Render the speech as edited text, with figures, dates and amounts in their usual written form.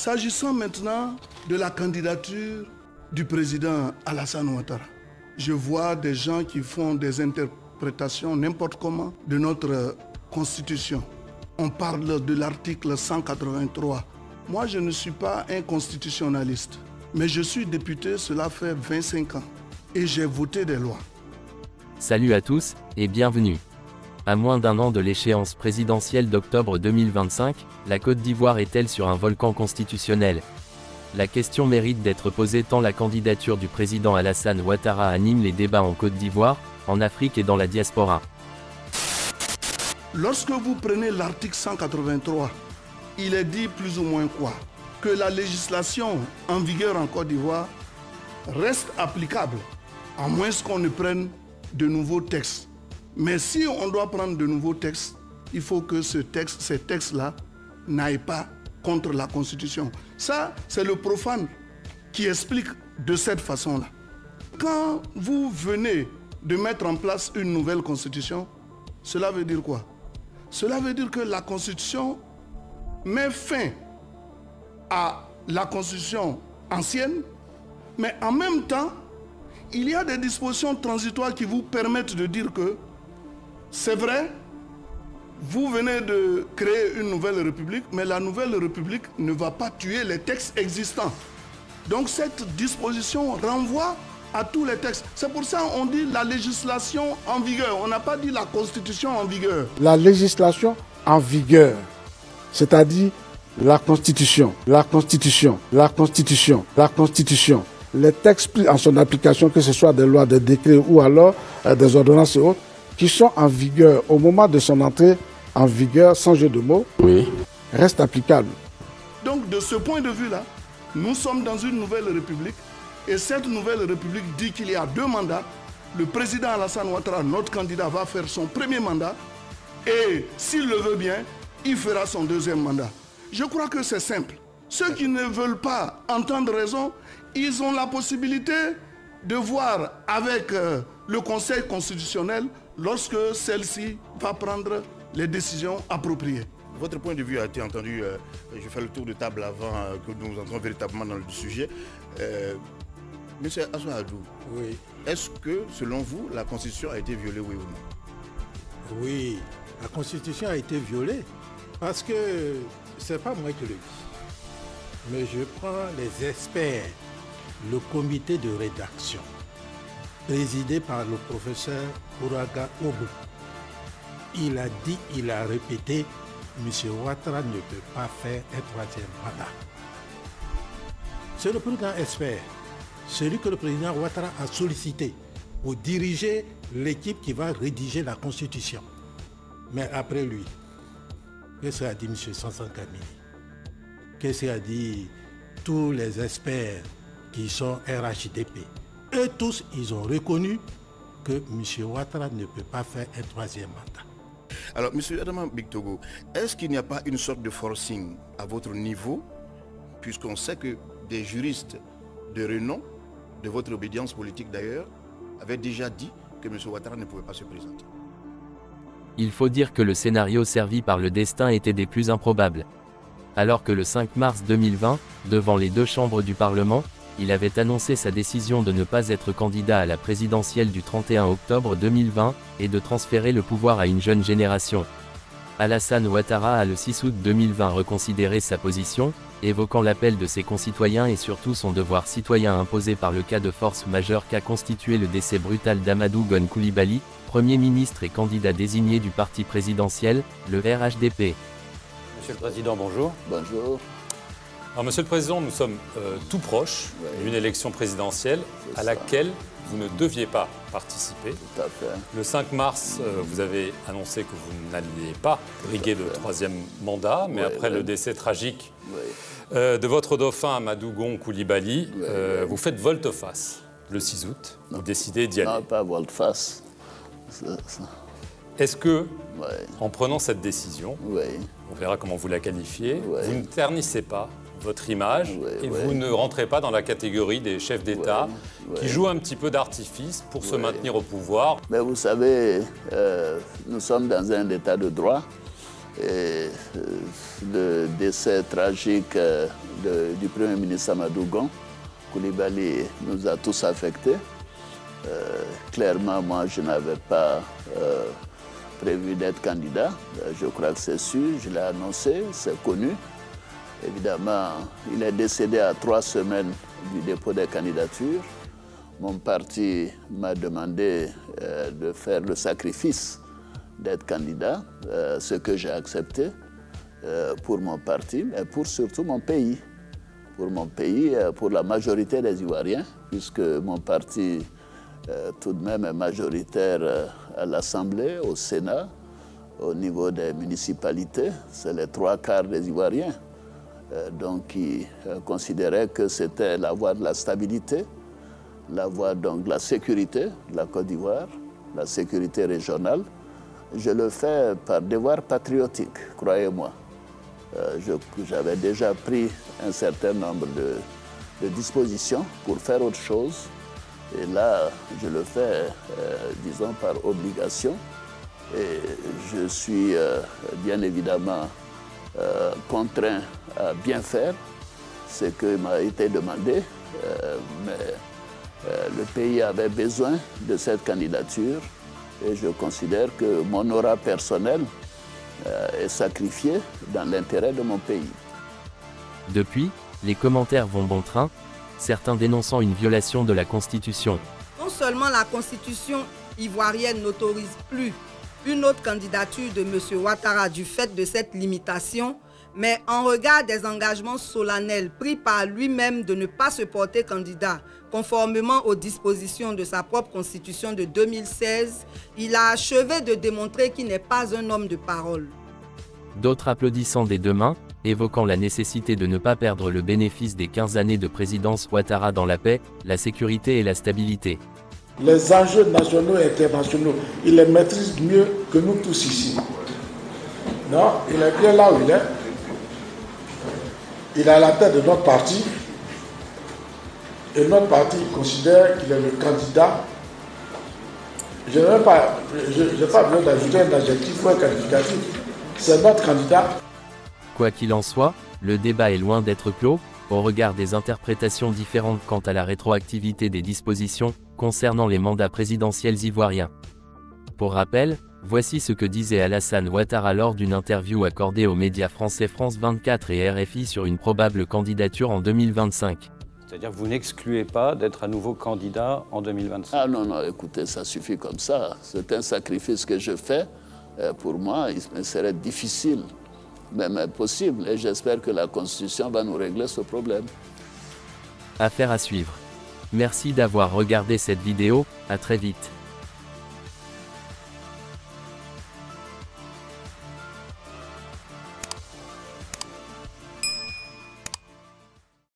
S'agissant maintenant de la candidature du président Alassane Ouattara, je vois des gens qui font des interprétations n'importe comment de notre Constitution. On parle de l'article 183. Moi, je ne suis pas un constitutionnaliste, mais je suis député, cela fait 25 ans, et j'ai voté des lois. Salut à tous, et bienvenue. À moins d'un an de l'échéance présidentielle d'octobre 2025, la Côte d'Ivoire est-elle sur un volcan constitutionnel? La question mérite d'être posée tant la candidature du président Alassane Ouattara anime les débats en Côte d'Ivoire, en Afrique et dans la diaspora. Lorsque vous prenez l'article 183, il est dit plus ou moins quoi? Que la législation en vigueur en Côte d'Ivoire reste applicable, à moins qu'on ne prenne de nouveaux textes. Mais si on doit prendre de nouveaux textes, il faut que ces textes-là n'aillent pas contre la Constitution. Ça, c'est le profane qui explique de cette façon-là. Quand vous venez de mettre en place une nouvelle Constitution, cela veut dire quoi? Cela veut dire que la Constitution met fin à la Constitution ancienne, mais en même temps, il y a des dispositions transitoires qui vous permettent de dire que c'est vrai, vous venez de créer une nouvelle république, mais la nouvelle république ne va pas tuer les textes existants. Donc cette disposition renvoie à tous les textes. C'est pour ça qu'on dit la législation en vigueur. On n'a pas dit la constitution en vigueur. La législation en vigueur, c'est-à-dire la constitution, la constitution, la constitution, la constitution. Les textes pris en son application, que ce soit des lois, des décrets ou alors des ordonnances et autres, qui sont en vigueur au moment de son entrée en vigueur, sans jeu de mots, restent applicables. Donc de ce point de vue-là, nous sommes dans une nouvelle république et cette nouvelle république dit qu'il y a 2 mandats. Le président Alassane Ouattara, notre candidat, va faire son premier mandat et s'il le veut bien, il fera son 2e mandat. Je crois que c'est simple. Ceux qui ne veulent pas entendre raison, ils ont la possibilité de voir avec le Conseil constitutionnel lorsque celle-ci va prendre les décisions appropriées. Votre point de vue a été entendu, je fais le tour de table avant que nous entrons véritablement dans le sujet. Monsieur Assouadou, est-ce que, selon vous, la Constitution a été violée, oui ou non? Oui, la Constitution a été violée parce que c'est pas moi qui le dis, mais je prends les experts, le comité de rédaction, présidé par le professeur Ouraga Obou. Il a dit, il a répété, M. Ouattara ne peut pas faire un 3e mandat. C'est le plus grand expert, celui que le président Ouattara a sollicité pour diriger l'équipe qui va rédiger la Constitution. Mais après lui, qu'est-ce qu'a dit M. Sansan Kamini? Qu'est-ce qu'a dit tous les experts qui sont RHDP? Eux tous, ils ont reconnu que M. Ouattara ne peut pas faire un 3e mandat. Alors, M. Adama Bictogo, est-ce qu'il n'y a pas une sorte de forcing à votre niveau, puisqu'on sait que des juristes de renom, de votre obédience politique d'ailleurs, avaient déjà dit que M. Ouattara ne pouvait pas se présenter? Il faut dire que le scénario servi par le destin était des plus improbables. Alors que le 5 mars 2020, devant les 2 chambres du Parlement, il avait annoncé sa décision de ne pas être candidat à la présidentielle du 31 octobre 2020, et de transférer le pouvoir à une jeune génération. Alassane Ouattara a le 6 août 2020 reconsidéré sa position, évoquant l'appel de ses concitoyens et surtout son devoir citoyen imposé par le cas de force majeure qu'a constitué le décès brutal d'Amadou Gon Coulibaly, Premier ministre et candidat désigné du parti présidentiel, le RHDP. Monsieur le Président, bonjour. Bonjour. Alors, Monsieur le Président, nous sommes tout proches d'une élection présidentielle à laquelle vous ne deviez pas participer. Tout à fait. Le 5 mars, vous avez annoncé que vous n'alliez pas briguer de 3e mandat, mais après le décès tragique de votre dauphin Amadou Gon Coulibaly, vous faites volte-face le 6 août. Vous décidez d'y aller. Non, pas volte-face. Est-ce que, en prenant cette décision, on verra comment vous la qualifiez, vous ne ternissez pas votre image et vous ne rentrez pas dans la catégorie des chefs d'État qui jouent un petit peu d'artifice pour se maintenir au pouvoir? Mais vous savez, nous sommes dans un état de droit Et le décès tragique du Premier ministre Amadou Gon Coulibaly nous a tous affectés. Clairement, moi, je n'avais pas prévu d'être candidat. Je crois que c'est sûr, je l'ai annoncé, c'est connu. Évidemment, il est décédé à 3 semaines du dépôt des candidatures. Mon parti m'a demandé de faire le sacrifice d'être candidat, ce que j'ai accepté pour mon parti, mais pour surtout mon pays. Pour mon pays, pour la majorité des Ivoiriens, puisque mon parti tout de même est majoritaire à l'Assemblée, au Sénat, au niveau des municipalités. C'est les 3/4 des Ivoiriens. Donc, qui considéraient que c'était la voie de la stabilité, la voie donc de la sécurité de la Côte d'Ivoire, la sécurité régionale. Je le fais par devoir patriotique, croyez-moi. J'avais déjà pris un certain nombre de dispositions pour faire autre chose. Et là, je le fais, disons, par obligation. Et je suis bien évidemment contraint à bien faire ce qui m'a été demandé. Mais le pays avait besoin de cette candidature et je considère que mon aura personnel est sacrifié dans l'intérêt de mon pays. Depuis, les commentaires vont bon train, certains dénonçant une violation de la Constitution. Non seulement la Constitution ivoirienne n'autorise plus une autre candidature de M. Ouattara du fait de cette limitation, mais en regard des engagements solennels pris par lui-même de ne pas se porter candidat, conformément aux dispositions de sa propre constitution de 2016, il a achevé de démontrer qu'il n'est pas un homme de parole. D'autres applaudissant des deux mains, évoquant la nécessité de ne pas perdre le bénéfice des 15 années de présidence Ouattara dans la paix, la sécurité et la stabilité. Les enjeux nationaux et internationaux, il les maîtrise mieux que nous tous ici. Non, il est bien là où il est. Il est à la tête de notre parti. Et notre parti considère qu'il est le candidat. Je n'ai pas besoin d'ajouter un adjectif ou un qualificatif. C'est notre candidat. Quoi qu'il en soit, le débat est loin d'être clos, au regard des interprétations différentes quant à la rétroactivité des dispositions concernant les mandats présidentiels ivoiriens. Pour rappel, voici ce que disait Alassane Ouattara lors d'une interview accordée aux médias français France 24 et RFI sur une probable candidature en 2025. C'est-à-dire que vous n'excluez pas d'être à nouveau candidat en 2025? Ah non, non, écoutez, ça suffit comme ça. C'est un sacrifice que je fais. Pour moi, il me serait difficile, même impossible. Et j'espère que la Constitution va nous régler ce problème. Affaire à suivre. Merci d'avoir regardé cette vidéo, à très vite.